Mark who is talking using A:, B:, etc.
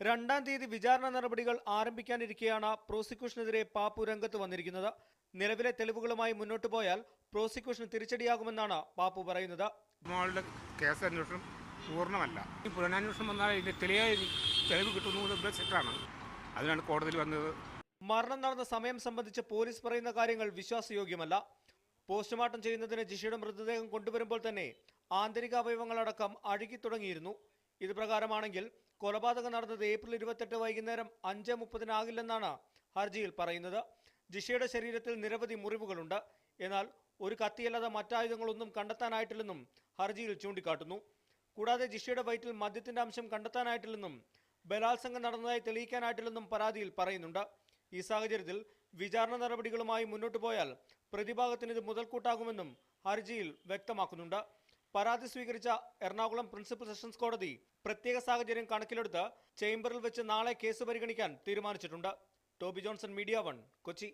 A: രണ്ടാം തീയതി വിചാരണ നടപടികൾ ആരംഭിക്കാനിരിക്കെയാണ് പ്രോസിക്യൂഷനെതിരെ പാപ്പു രംഗത്ത് വന്നിരിക്കുന്നത്. നിലവിലെ തെളിവുകളുമായി മുന്നോട്ടു പോയാൽ പ്രോസിക്യൂഷൻ തിരിച്ചടിയാകുമെന്നാണ് പാപ്പു പറയുന്നത്.
B: കേസ് അന്വേഷണം പൂർണ്ണമല്ല. ഈ പുനരന്വേഷണം വന്നാൽ ഇതിന്റെ തെളിവ് കിട്ടുന്നത് ഉദ്ദേശിച്ചിട്ടാണ്. അതിനാണ് കോടതിയിൽ വന്നത്.
A: മരണം നടന്ന സമയം സംബന്ധിച്ച് പോലീസ് പറയുന്ന കാര്യങ്ങൾ വിശ്വാസയോഗ്യമല്ല. പോസ്റ്റ്മോർട്ടം ചെയ്യുന്നതിന് ജിഷയുടെ മൃതദേഹം കൊണ്ടുവരുമ്പോൾ തന്നെ ആന്തരിക അവയവങ്ങളടക്കം അഴുകി തുടങ്ങിയിരുന്നു. ഇത് പ്രകാരമാണെങ്കിൽ കൊലപാതകം നടന്നത് ഏപ്രിൽ 28 വൈകുന്നേരം 5:30 ഹർജിയിൽ പറയുന്നത്. ജിഷയുടെ ശരീരത്തിൽ നിരവധി മുറിവുകളുണ്ട്. എന്നാൽ ഒരു കത്തിയല്ലാതെ മറ്റായുധങ്ങളൊന്നും കണ്ടെത്താനായിട്ടില്ലെന്നും ഹർജിയിൽ ചൂണ്ടിക്കാട്ടുന്നു. കൂടാതെ ജിഷയുടെ വയറ്റിൽ മദ്യത്തിന്റെ അംശം കണ്ടെത്താനായിട്ടില്ലെന്നും ബലാത്സംഗം നടന്നതായി തെളിയിക്കാനായിട്ടില്ലെന്നും പരാതിയിൽ പറയുന്നുണ്ട്. ഈ സാഹചര്യത്തിൽ വിചാരണ നടപടികളുമായി മുന്നോട്ടു പോയാൽ പ്രതിഭാഗത്തിന് ഇത് മുതൽക്കൂട്ടാകുമെന്നും ഹർജിയിൽ വ്യക്തമാക്കുന്നുണ്ട്. പരാതി സ്വീകരിച്ച എറണാകുളം പ്രിൻസിപ്പൽ സെഷൻസ് കോടതി പ്രത്യേക സാഹചര്യം കണക്കിലെടുത്ത് ചേംബറിൽ വെച്ച് നാളെ കേസ് പരിഗണിക്കാൻ തീരുമാനിച്ചിട്ടുണ്ട്. Toby Johnson, media 1, Kochi.